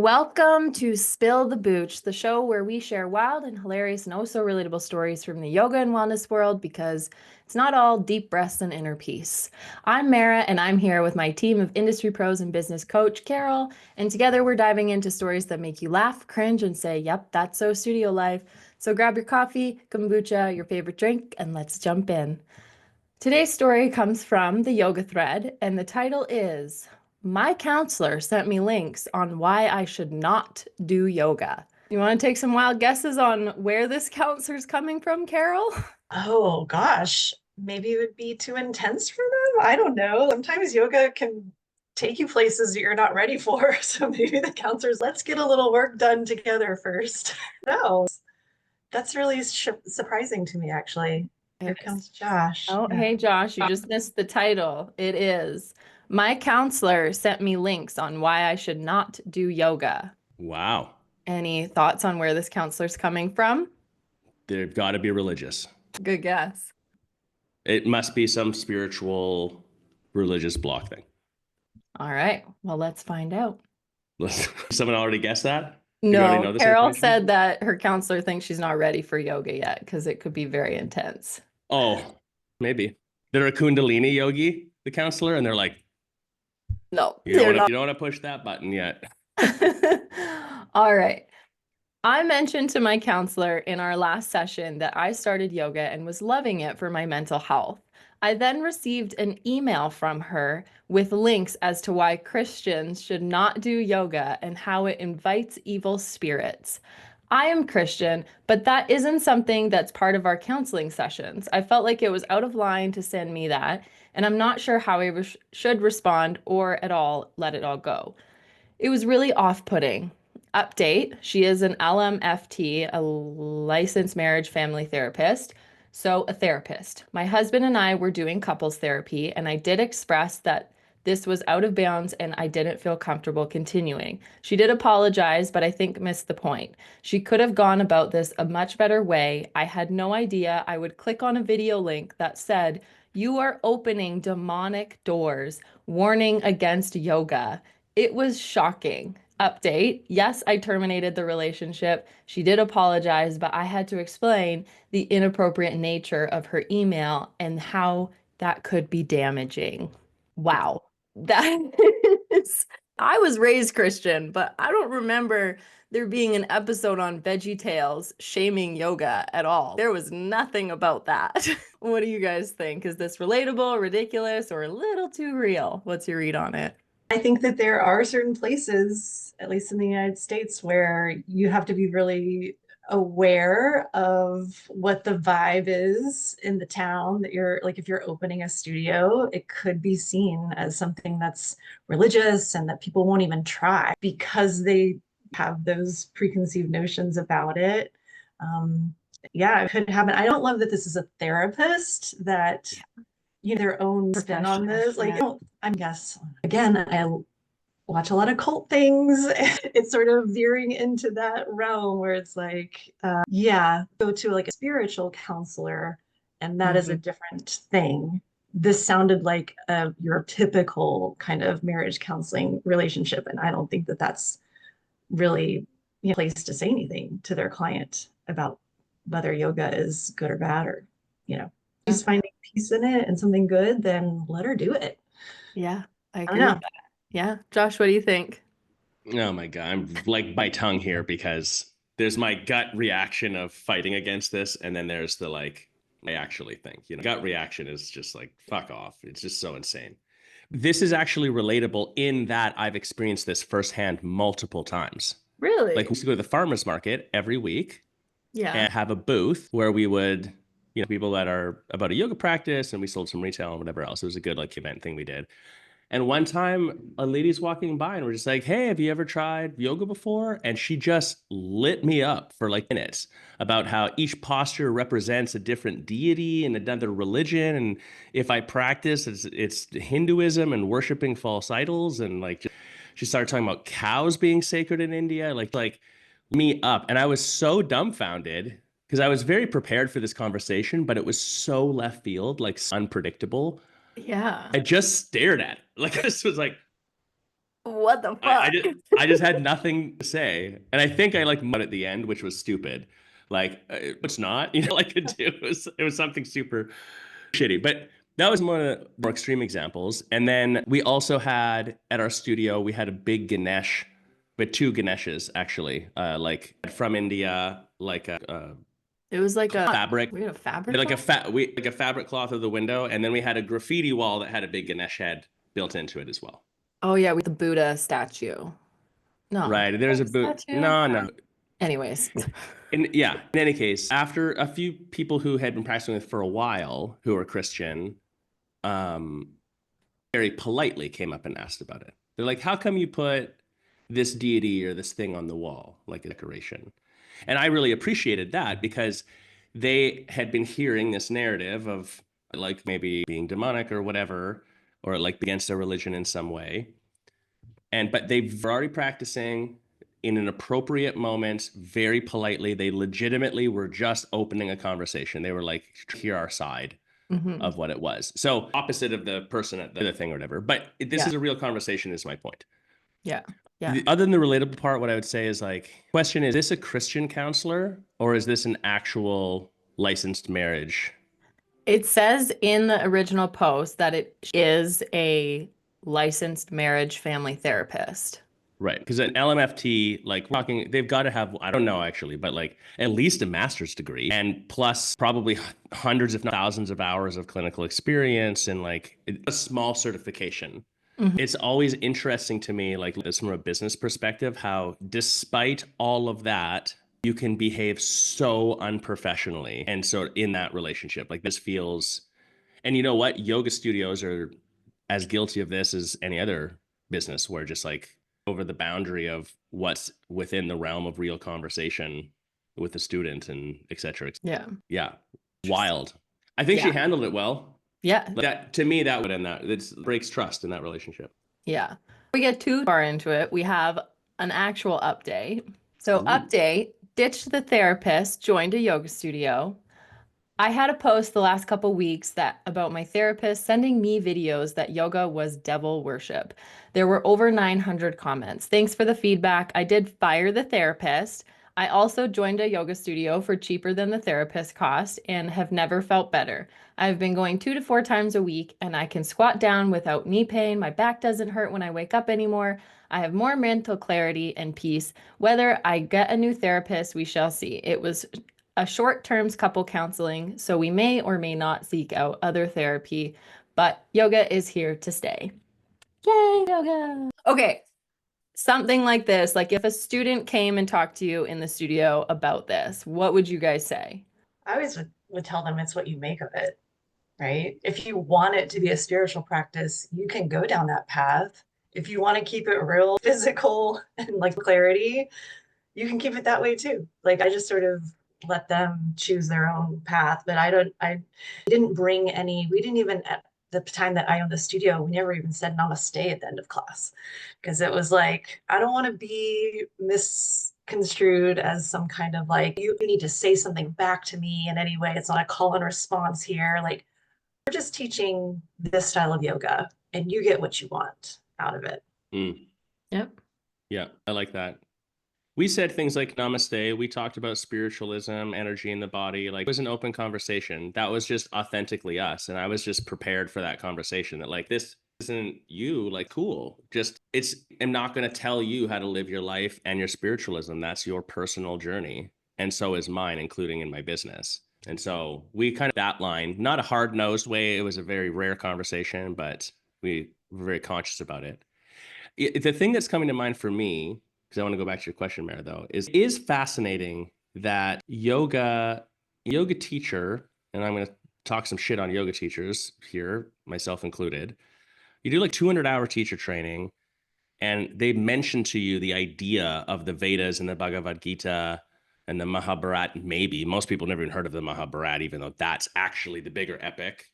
Welcome to Spill the Booch, the show where we share wild and hilarious and oh so relatable stories from the yoga and wellness world because it's not all deep breaths and inner peace. I'm Mara and I'm here with my team of industry pros and business coach, Carol, and together we're diving into stories that make you laugh, cringe, and say, yep, that's so studio life. So grab your coffee, kombucha, your favorite drink, and let's jump in. Today's story comes from the yoga thread, and the title is My Counselor Sent Me Links on Why I Should Not Do Yoga. You want to take some wild guesses on where this counselor's coming from, Carol? Oh gosh, maybe it would be too intense for them. I don't know. Sometimes yoga can take you places that you're not ready for. So maybe the counselors, let's get a little work done together first. No, that's really surprising to me, actually. Here comes Josh. Oh, Yeah. hey, Josh, you just missed the title. It is My Counselor Sent Me Links on Why I Should Not Do Yoga. Wow. Any thoughts on where this counselor's coming from? They've got to be religious. Good guess. It must be some spiritual religious block thing. All right, well, let's find out. Someone already guessed that? You already know No, this Carol information? said that her counselor thinks she's not ready for yoga yet because it could be very intense. Oh, maybe. They're a Kundalini yogi, the counselor, and they're like, No, you they're don't want to push that button yet. not. All right. I mentioned to my counselor in our last session that I started yoga and was loving it for my mental health. I then received an email from her with links as to why Christians should not do yoga and how it invites evil spirits. I am Christian, but that isn't something that's part of our counseling sessions. I felt like it was out of line to send me that, and I'm not sure how I should respond or at all let it all go. It was really off-putting. Update, she is an LMFT, a licensed marriage family therapist, so a therapist. My husband and I were doing couples therapy, and I did express that this was out of bounds and I didn't feel comfortable continuing. She did apologize, but I think missed the point. She could have gone about this a much better way. I had no idea I would click on a video link that said, "You are opening demonic doors, warning against yoga." It was shocking. Update. Yes, I terminated the relationship. She did apologize, but I had to explain the inappropriate nature of her email and how that could be damaging. Wow. That is, I was raised Christian, but I don't remember there being an episode on Veggie Tales shaming yoga at all. There was nothing about that. What do you guys think? Is this relatable, ridiculous, or a little too real? What's your read on it? I think that there are certain places, at least in the United States, where you have to be really aware of what the vibe is in the town that you're like, if you're opening a studio, it could be seen as something that's religious and that people won't even try because they have those preconceived notions about it. Yeah, it could happen. I don't love that this is a therapist that their own spin on this. Like, I guess again, I watch a lot of cult things. It's sort of veering into that realm where it's like, go to like a spiritual counselor, and that is a different thing. This sounded like your typical kind of marriage counseling relationship, and I don't think that that's really a place to say anything to their client about whether yoga is good or bad, or she's finding peace in it and something good, then let her do it. Yeah, I I agree don't with know. that. Yeah. Josh, what do you think? Oh my God. I'm like my tongue here because there's my gut reaction of fighting against this. And then there's the like, I actually think, gut reaction is just like, fuck off. It's just so insane. This is actually relatable in that I've experienced this firsthand multiple times. Really? Like we used to go to the farmer's market every week Yeah. and have a booth where we would, people that are about a yoga practice, and we sold some retail and whatever else. It was a good like event thing we did. And one time a lady's walking by and we're just like, hey, have you ever tried yoga before? And she just lit me up for like minutes about how each posture represents a different deity and another religion. And if I practice, it's Hinduism and worshiping false idols. And like, she started talking about cows being sacred in India, like me up. And I was so dumbfounded because I was very prepared for this conversation, but it was so left field, like unpredictable. Yeah. I just stared at it. Like this was like, What the I, I fuck? just I just had nothing to say, and I think I like mud at the end, which was stupid. Like it's not, like it was something super shitty. But that was one of the more extreme examples. And then we also had at our studio, we had a big Ganesh, with two Ganeshes actually, like from India, like a It was like a fabric, we had a fabric like a one? fat, we like a fabric cloth of the window, and then we had a graffiti wall that had a big Ganesh head built into it as well. Oh yeah, with the Buddha statue. No, Right. There's a boot. statue. No, no. Anyways. Yeah, in any case, after a few people who had been practicing with for a while who were Christian, um, very politely came up and asked about it. They're like, how come you put this deity or this thing on the wall, like a decoration? And I really appreciated that because they had been hearing this narrative of like maybe being demonic or whatever, or like against their religion in some way. But they were already practicing in an appropriate moment, very politely. They legitimately were just opening a conversation. They were like, hear our side Mhm. of what it was. So opposite of the person at the thing or whatever. But this Yeah. is a real conversation, is my point. Yeah. Yeah. Other than the relatable part, what I would say is like, question is this a Christian counselor or is this an actual licensed marriage? It says in the original post that it is a licensed marriage family therapist. Right. Because an LMFT, like we're talking, they've got to have, I don't know actually, but like at least a master's degree and plus probably hundreds, if not thousands of hours of clinical experience and like a small certification. Mhm. It's always interesting to me, like this from a business perspective, how despite all of that, you can behave so unprofessionally. And so in that relationship, like this feels, and you know what? Yoga studios are as guilty of this as any other business where just like over the boundary of what's within the realm of real conversation with the student and et cetera. Yeah. Yeah. Wild. I think she Yeah. handled it well. Yeah. Like that to me, that would end that. It breaks trust in that relationship. Yeah. We get too far into it. We have an actual update. So, Ooh. update, ditched the therapist, joined a yoga studio. I had a post the last couple weeks that about my therapist sending me videos that yoga was devil worship. There were over 900 comments. Thanks for the feedback. I did fire the therapist. I also joined a yoga studio for cheaper than the therapist cost and have never felt better. I've been going 2 to 4 times a week and I can squat down without knee pain. My back doesn't hurt when I wake up anymore. I have more mental clarity and peace. Whether I get a new therapist, we shall see. It was a short-term couple counseling, so we may or may not seek out other therapy, but yoga is here to stay. Yay, yoga. Okay, something like this, like if a student came and talked to you in the studio about this, what would you guys say? I always would tell them it's what you make of it, right? If you want it to be a spiritual practice, you can go down that path. If you want to keep it real physical and like clarity, you can keep it that way too. Like I just sort of let them choose their own path, but I didn't bring any, we didn't even at the time that I owned the studio, we never even said namaste at the end of class because it was like, I don't want to be misconstrued as some kind of like, you need to say something back to me in any way. It's not a call and response here. Like we're just teaching this style of yoga and you get what you want out of it. Mm. Yep. Yeah, I like that. We said things like namaste. We talked about spiritualism, energy in the body. Like it was an open conversation. That was just authentically us. And I was just prepared for that conversation that like this isn't you, like cool. Just I'm not going to tell you how to live your life and your spiritualism. That's your personal journey. And so is mine, including in my business. And so we kind of that line, not a hard-nosed way. It was a very rare conversation, but we were very conscious about it. The thing that's coming to mind for me, because I want to go back to your question, Mara, though, is fascinating that yoga teacher, and I'm going to talk some shit on yoga teachers here, myself included. You do like 200-hour teacher training, and they mention to you the idea of the Vedas and the Bhagavad Gita and the Mahabharata. Maybe most people never even heard of the Mahabharata, even though that's actually the bigger epic.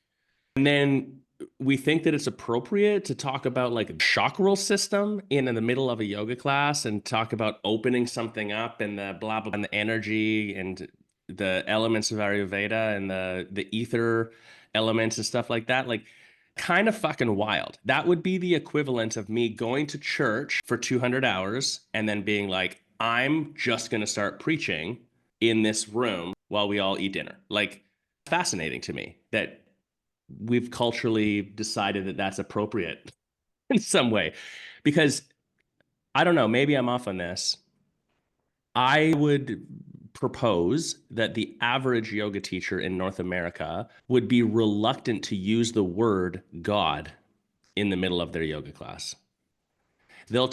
And then we think that it's appropriate to talk about like a chakral system in the middle of a yoga class and talk about opening something up and the blah blah and the energy and the elements of Ayurveda and the ether elements and stuff like that. Like kind of fucking wild. That would be the equivalent of me going to church for 200 hours and then being like, I'm just going to start preaching in this room while we all eat dinner. Like, fascinating to me that we've culturally decided that that's appropriate in some way. Because I don't know, maybe I'm off on this. I would propose that the average yoga teacher in North America would be reluctant to use the word God in the middle of their yoga class. They'll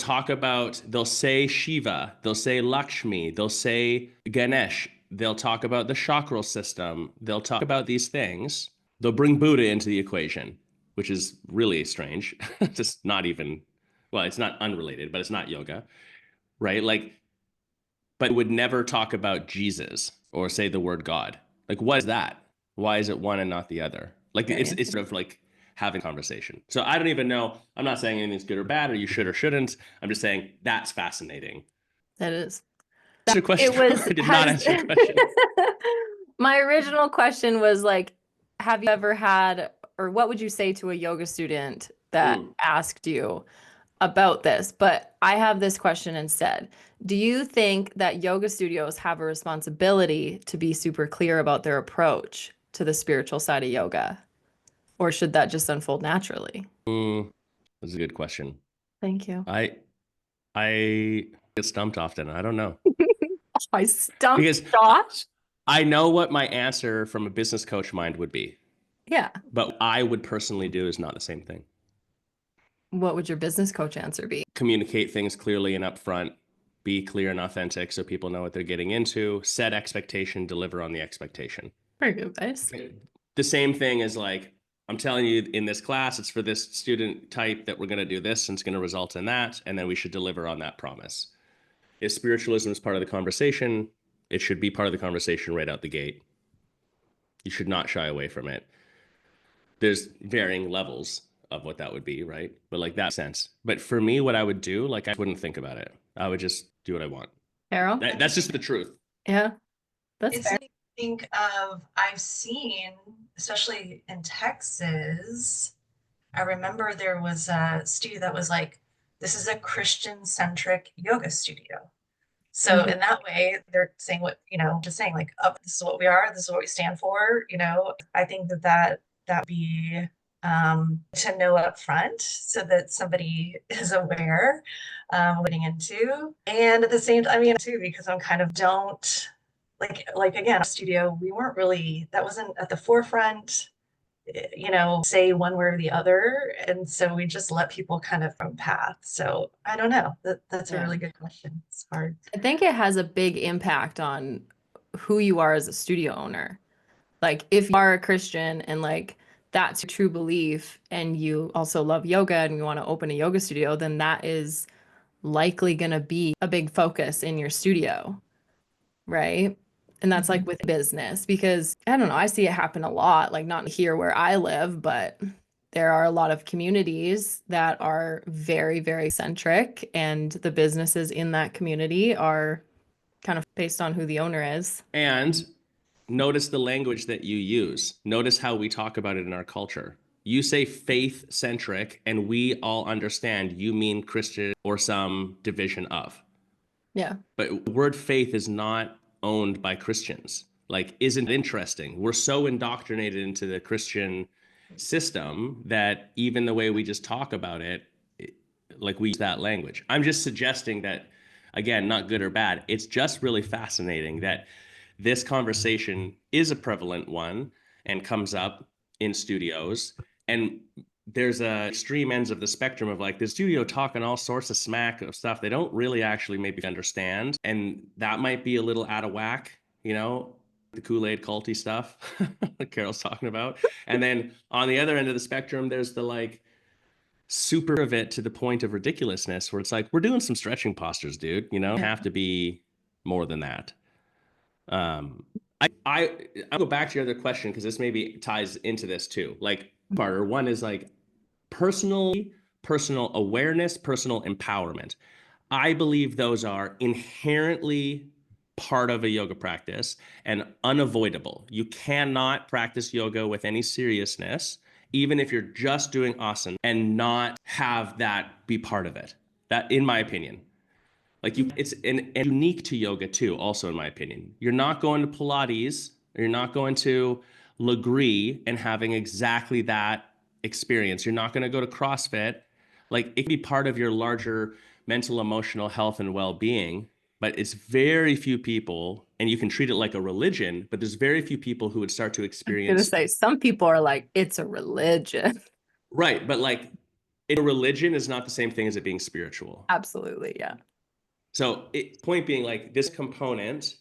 say Shiva, they'll say Lakshmi, they'll say Ganesh, they'll talk about the chakra system, they'll talk about these things. They'll bring Buddha into the equation, which is really strange. Just not even, well, it's not unrelated, but it's not yoga, right? Like, but would never talk about Jesus or say the word God. Like, what is that? Why is it one and not the other? Like, it's sort of like having conversation. So I don't even know. I'm not saying anything's good or bad, or you should or shouldn't. I'm just saying that's fascinating. That is. That's your question. I did not answer your question. My original question was like, have you ever had, or what would you say to a yoga student that asked you about this? But I have this question instead. Do you think that yoga studios have a responsibility to be super clear about their approach to the spiritual side of yoga? Or should that just unfold naturally? That's a good question. Thank you. I get stumped often. I don't know. I stumped Because Josh. I know what my answer from a business coach mind would be. Yeah. But what I would personally do is not the same thing. What would your business coach answer be? Communicate things clearly and upfront, be clear and authentic so people know what they're getting into, set expectation, deliver on the expectation. Very good advice. The same thing as like, I'm telling you in this class, it's for this student type that we're going to do this and it's going to result in that. And then we should deliver on that promise. If spiritualism is part of the conversation, it should be part of the conversation right out the gate. You should not shy away from it. There's varying levels of what that would be, right? But like that sense. But for me, what I would do, like I wouldn't think about it. I would just do what I want. Carol? That's just the truth. Yeah, that's It's fair. something to think of. I've seen, especially in Texas, I remember there was a studio that was like, this is a Christian-centric yoga studio. So in that way, they're saying what, just saying like, up, this is what we are, this is what we stand for, I think that would be to know up front so that somebody is aware getting into. And at the same time, too, because I'm kind of don't like again, studio, we weren't really, that wasn't at the forefront, say one way or the other. And so we just let people kind of from path. So I don't know. That's a really good question. It's hard. I think it has a big impact on who you are as a studio owner. Like if you are a Christian and like that's your true belief and you also love yoga and you want to open a yoga studio, then that is likely going to be a big focus in your studio, right? And that's like with business because I don't know, I see it happen a lot, like not here where I live, but there are a lot of communities that are very, very centric, and the businesses in that community are kind of based on who the owner is. And notice the language that you use. Notice how we talk about it in our culture. You say faith centric, and we all understand you mean Christian or some division of. Yeah. But word faith is not owned by Christians. Like, isn't it interesting? We're so indoctrinated into the Christian system that even the way we just talk about it, like we use that language. I'm just suggesting that, again, not good or bad. It's just really fascinating that this conversation is a prevalent one and comes up in studios. And there's extreme ends of the spectrum of like the studio talking all sorts of smack of stuff they don't really actually maybe understand. And that might be a little out of whack, the Kool-Aid culty stuff that Carol's talking about. And then on the other end of the spectrum, there's the like super of it to the point of ridiculousness where it's like, we're doing some stretching postures, dude, have to be more than that. I'll go back to your other question because this maybe ties into this too. Like, part one is like personal awareness, personal empowerment. I believe those are inherently part of a yoga practice and unavoidable. You cannot practice yoga with any seriousness even if you're just doing asana, and not have that be part of it. That, in my opinion. Like it's and unique to yoga too, also in my opinion. You're not going to Pilates, or you're not going to Legree and having exactly that experience. You're not going to go to CrossFit. Like it can be part of your larger mental, emotional health and well-being, but it's very few people, and you can treat it like a religion, but there's very few people who would start to I'm experience. gonna say some people are like, it's a religion. Right, but like a religion is not the same thing as it being spiritual. Absolutely, yeah. So point being, like this component,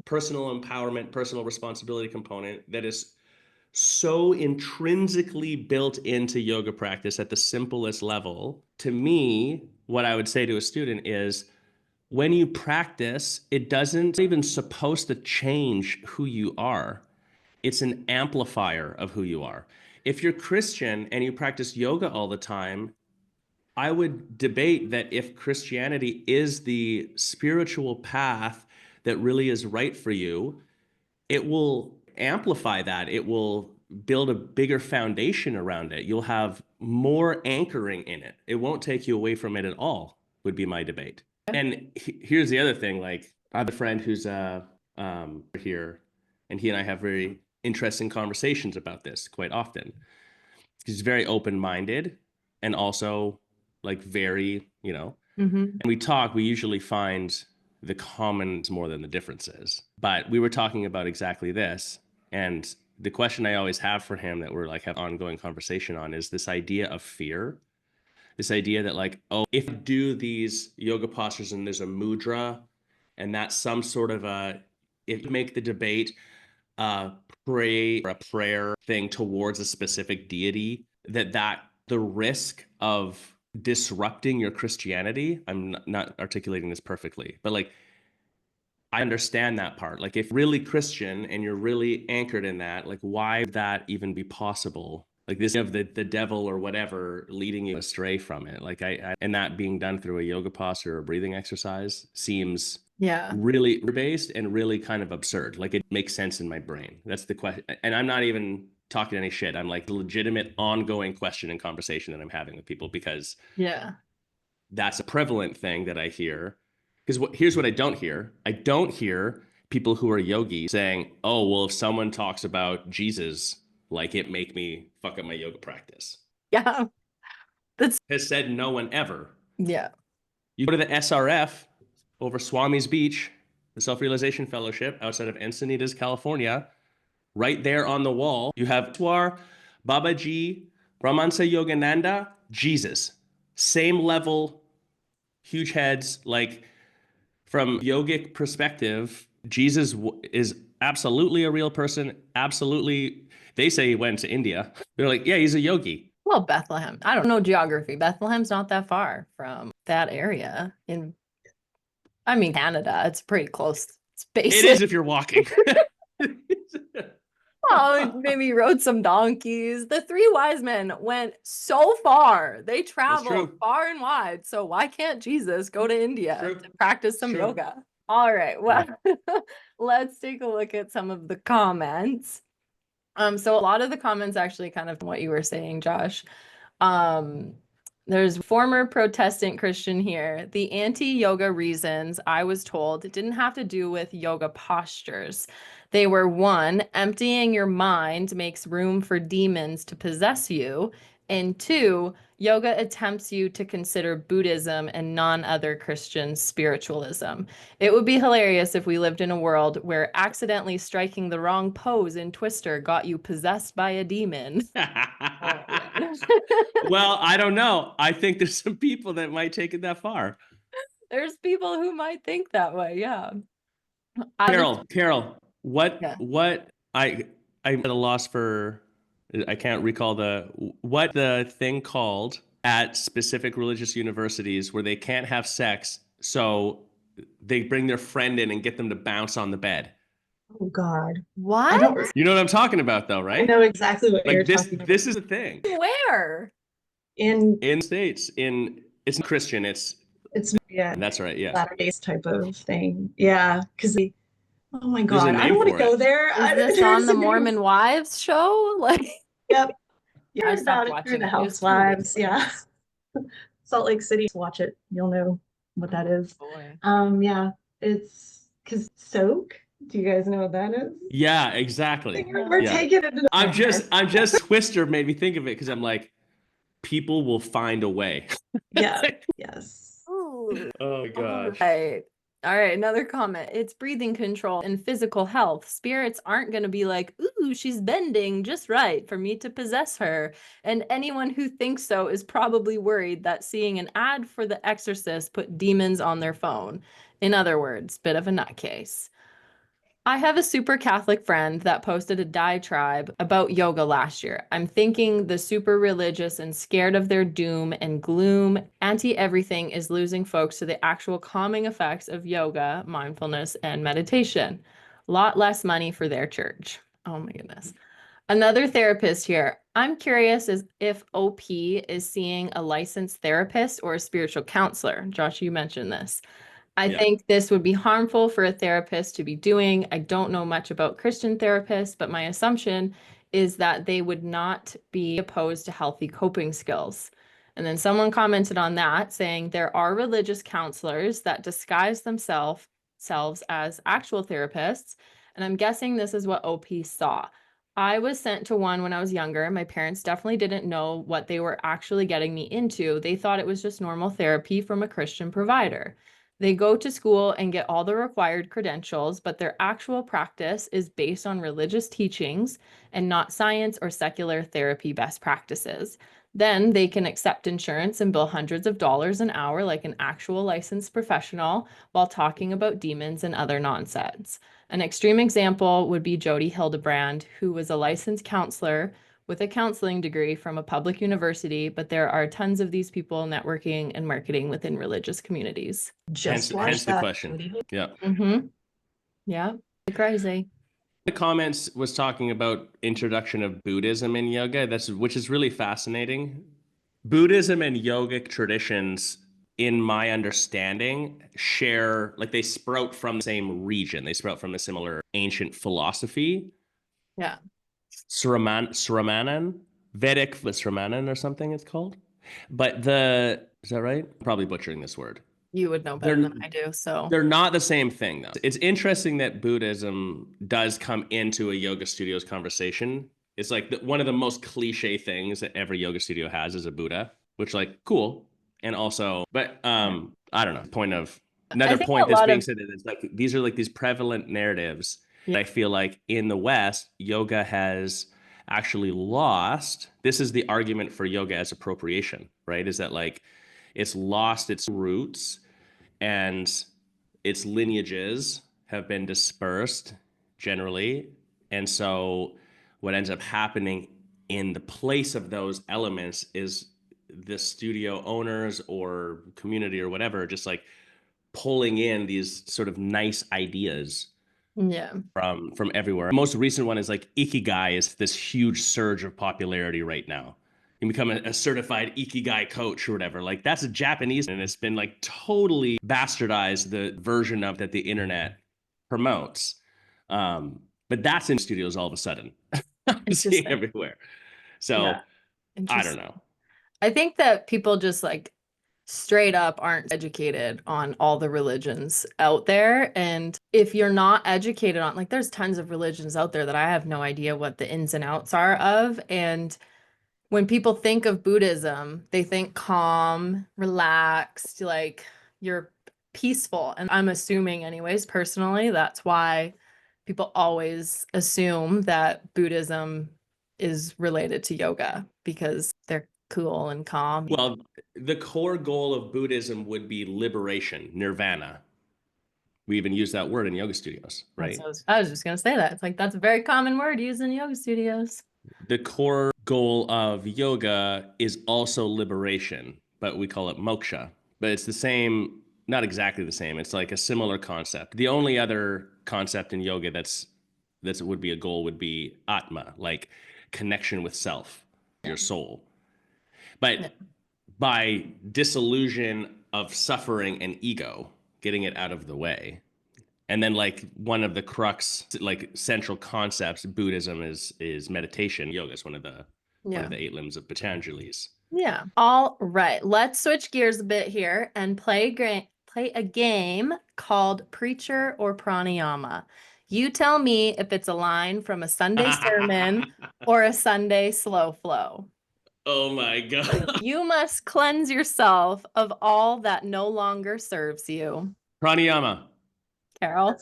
personal empowerment, personal responsibility component that is so intrinsically built into yoga practice at the simplest level. To me, what I would say to a student is when you practice, it doesn't even supposed to change who you are. It's an amplifier of who you are. If you're Christian and you practice yoga all the time, I would debate that if Christianity is the spiritual path that really is right for you, it will amplify that. It will build a bigger foundation around it. You'll have more anchoring in it. It won't take you away from it at all, would be my debate. And here's the other thing, like I have a friend who's here, and he and I have very interesting conversations about this quite often. He's very open-minded and also like very, and we usually find the commons more than the differences. But we were talking about exactly this. And the question I always have for him that we're like have ongoing conversation on is this idea of fear. This idea that like, oh, if I do these yoga postures and there's a mudra and that's some sort of if you make the debate pray or a prayer thing towards a specific deity, that the risk of disrupting your Christianity, I'm not articulating this perfectly, but like I understand that part. Like if really Christian and you're really anchored in that, like why would that even be possible? Like this of the devil or whatever leading you astray from it. Like and that being done through a yoga posture or a breathing exercise seems really based and really kind of absurd. Like it makes sense in my brain. That's the question. And I'm not even talking any shit. I'm like the legitimate ongoing question and conversation that I'm having with people, because that's a prevalent thing that I hear. Because here's what I don't hear. I don't hear people who are yogis saying, oh, well, if someone talks about Jesus, like it make me fuck up my yoga practice. Yeah. Has said no one ever. Yeah. You go to the SRF over Swami's Beach, the Self-Realization Fellowship outside of Encinitas, California. Right there on the wall, you have Swar, Babaji, Brahmansa Yogananda, Jesus. Same level, huge heads. Like from yogic perspective, Jesus is absolutely a real person. Absolutely. They say he went to India. They're like, yeah, he's a yogi. Well, Bethlehem. I don't know geography. Bethlehem's not that far from that area Canada. It's pretty close. It's basic. It is if you're walking. Oh, maybe rode some donkeys. The three wise men went so far. They traveled far and wide. So why can't Jesus go to India to practice some yoga? All right. Well, let's take a look at some of the comments. So a lot of the comments actually kind of what you were saying, Josh. There's former Protestant Christian here. The anti-yoga reasons I was told didn't have to do with yoga postures. They were 1, emptying your mind makes room for demons to possess you. And 2, yoga attempts you to consider Buddhism and non-other Christian spiritualism. It would be hilarious if we lived in a world where accidentally striking the wrong pose in Twister got you possessed by a demon. Well, I don't know. I think there's some people that might take it that far. There's people who might think that way, yeah. Carol, what I'm at a loss for, I can't recall what the thing called at specific religious universities where they can't have sex, so they bring their friend in and get them to bounce on the bed. Oh God. What? You know what I'm talking about though, right? I know exactly what you're talking about. This is the thing. Where? In States. It's Christian. It's that's right. Yeah. Latter-day type of thing. Yeah. Because oh my God, There's a I don't name want to for go it. there. Is this on the Mormon Wives show? Like, Yep. I You're stopped about it. You're watching the it. It was too Housewives. ridiculous. Yeah. Salt Lake City. Watch it. You'll know what that is. Boy. Yeah, it's because soak. Do you guys know what that is? Yeah, exactly. We're Yeah. taking it into I'm just Twister made me think of it because I'm like, people will find a way. Yeah. Yes. Ooh. Oh my All gosh. right. All right, another comment. It's breathing control and physical health. Spirits aren't going to be like, ooh, she's bending just right for me to possess her. And anyone who thinks so is probably worried that seeing an ad for The Exorcist put demons on their phone. In other words, bit of a nutcase. I have a super Catholic friend that posted a diatribe about yoga last year. I'm thinking the super religious and scared of their doom and gloom, anti everything is losing folks to the actual calming effects of yoga, mindfulness, and meditation. Lot less money for their church. Oh my goodness. Another therapist here. I'm curious as if OP is seeing a licensed therapist or a spiritual counselor. Josh, you mentioned this. I Yeah. think this would be harmful for a therapist to be doing. I don't know much about Christian therapists, but my assumption is that they would not be opposed to healthy coping skills. And then someone commented on that saying there are religious counselors that disguise themselves as actual therapists. And I'm guessing this is what OP saw. I was sent to one when I was younger. My parents definitely didn't know what they were actually getting me into. They thought it was just normal therapy from a Christian provider. They go to school and get all the required credentials, but their actual practice is based on religious teachings and not science or secular therapy best practices. Then they can accept insurance and bill hundreds of dollars an hour like an actual licensed professional while talking about demons and other nonsense. An extreme example would be Jody Hildebrand, who was a licensed counselor with a counseling degree from a public university, but there are tons of these people networking and marketing within religious communities. Just Hence watch the that. question. Yeah. Mm-hmm. Yeah, crazy. The comments was talking about introduction of Buddhism in yoga. Which is really fascinating. Buddhism and yogic traditions, in my understanding, share, like, they sprout from the same region. They sprout from a similar ancient philosophy. Yeah, Sramanan, Vedic Sramanan or something it's called. But is that right? I'm probably butchering this word. you would know better than I do. So They're not the same thing, though. It's interesting that Buddhism does come into a yoga studio's conversation. It's like one of the most cliche things that every yoga studio has is a Buddha, which, like, cool. And also, but I don't know. I Another think point a that's lot being of said is, like, these are like these prevalent narratives yeah, that I feel like in the West, yoga has actually lost. This is the argument for yoga as appropriation, right? Is that, like, it's lost its roots and its lineages have been dispersed generally. And so what ends up happening in the place of those elements is the studio owners or community or whatever just, like, pulling in these sort of nice ideas yeah, from everywhere. The most recent one is, like, ikigai is this huge surge of popularity right now. You become a certified ikigai coach or whatever. Like, that's a Japanese, and it's been, like, totally bastardized, the version of that the internet promotes. But that's in studios all of a sudden. I'm seeing interesting. everywhere. So Yeah, I don't interesting. know. I think that people just like straight up aren't educated on all the religions out there. And if you're not educated on, like, there's tons of religions out there that I have no idea what the ins and outs are of. And when people think of Buddhism, they think calm, relaxed, like you're peaceful. And I'm assuming, anyways, personally, that's why people always assume that Buddhism is related to yoga because they're cool and calm. Well, the core goal of Buddhism would be liberation, nirvana. We even use that word in yoga studios, right? I was just gonna say that. It's like that's a very common word used in yoga studios. The core goal of yoga is also liberation, but we call it moksha. But it's the same, not exactly the same. It's like a similar concept. The only other concept in yoga that's would be a goal would be atma, like connection with self, your soul. Yeah. But by disillusion of suffering and ego, getting it out of the way. And then, like, one of the crux, like, central concepts, Buddhism is meditation. Yoga is one of the one Yeah. of the 8 limbs of Patanjali's. Yeah. All right. Let's switch gears a bit here and play a game called Preacher or Pranayama. You tell me if it's a line from a Sunday sermon or a Sunday slow flow. Oh my God. You must cleanse yourself of all that no longer serves you. Pranayama. Carol?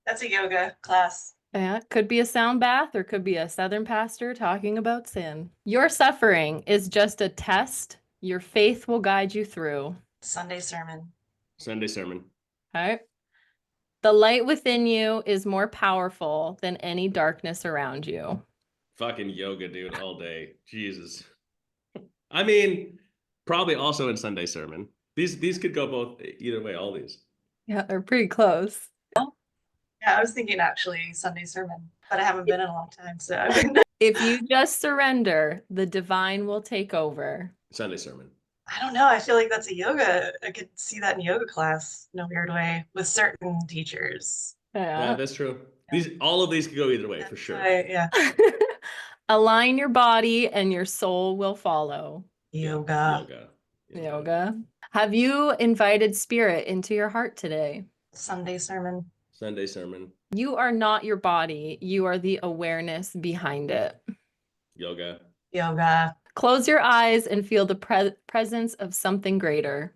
That's a yoga class. Yeah, could be a sound bath or could be a Southern pastor talking about sin. Your suffering is just a test. Your faith will guide you through. Sunday sermon. Sunday sermon. Okay. The light within you is more powerful than any darkness around you. Fucking yoga, dude, all day. Jesus. I mean, probably also in Sunday sermon. These could go both either way, all these. Yeah, they're pretty close. Yeah, I was thinking actually Sunday sermon, but I haven't been in a long time, so I wouldn't. If you just surrender, the divine will take over. Sunday sermon. I don't know. I feel like that's a yoga. I could see that in yoga class in a weird way with certain teachers. Yeah, that's true. All of these could go either way for sure. Yeah. Align your body and your soul will follow. Yoga. Yoga. Have you invited spirit into your heart today? Sunday sermon. Sunday sermon. You are not your body. You are the awareness behind it. Yoga. Close your eyes and feel the presence of something greater.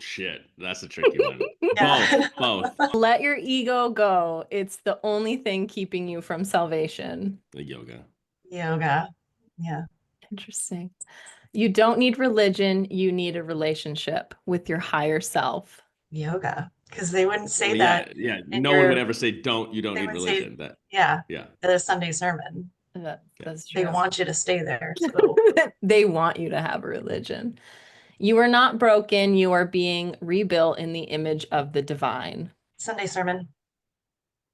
Shit. That's a tricky one. Yeah. Both. Let your ego go. It's the only thing keeping you from salvation. The yoga. Yeah. Interesting. You don't need religion. You need a relationship with your higher self. Yoga. Because they wouldn't say Well, that. Yeah. No one would ever say you don't need would say- religion. That. Yeah. Yeah. The Sunday sermon. That's true. They want you to stay there. So. They want you to have a religion. You are not broken. You are being rebuilt in the image of the divine. Sunday sermon.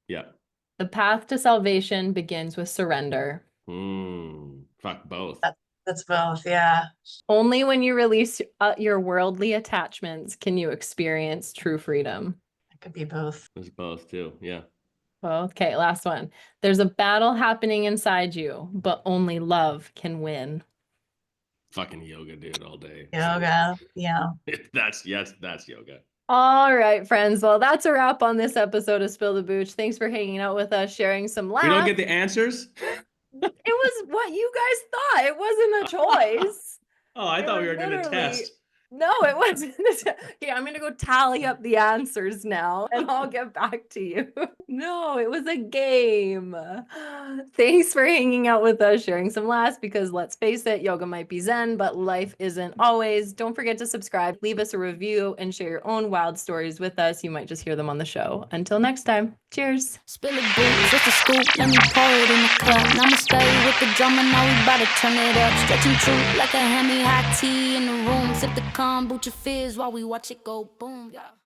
Yeah. The path to salvation begins with surrender. Fuck both. That's both. Yeah. Only when you release your worldly attachments can you experience true freedom. It could be both. There's both too. Yeah. Well, okay, last one. There's a battle happening inside you, but only love can win. Fucking yoga, dude, all day. Yoga. Yeah. That's yoga. All right, friends. Well, that's a wrap on this episode of Spill the Booch. Thanks for hanging out with us, sharing some laughs. We don't get the answers? It was what you guys thought. It wasn't a choice. Oh, I thought we were doing a test. No, it wasn't. Okay, I'm going to go tally up the answers now and I'll get back to you. No, it was a game. Thanks for hanging out with us, sharing some laughs, because let's face it, yoga might be zen, but life isn't always. Don't forget to subscribe, leave us a review, and share your own wild stories with us. You might just hear them on the show. Until next time, cheers. Spill the booch, just a scoop, let me pour it in the cup. Namaste with the drummer, now we bout to turn it up. Stretching true like a Hemi hot tea in the room. Sip the kombucha fizz while we watch it go boom. Yeah.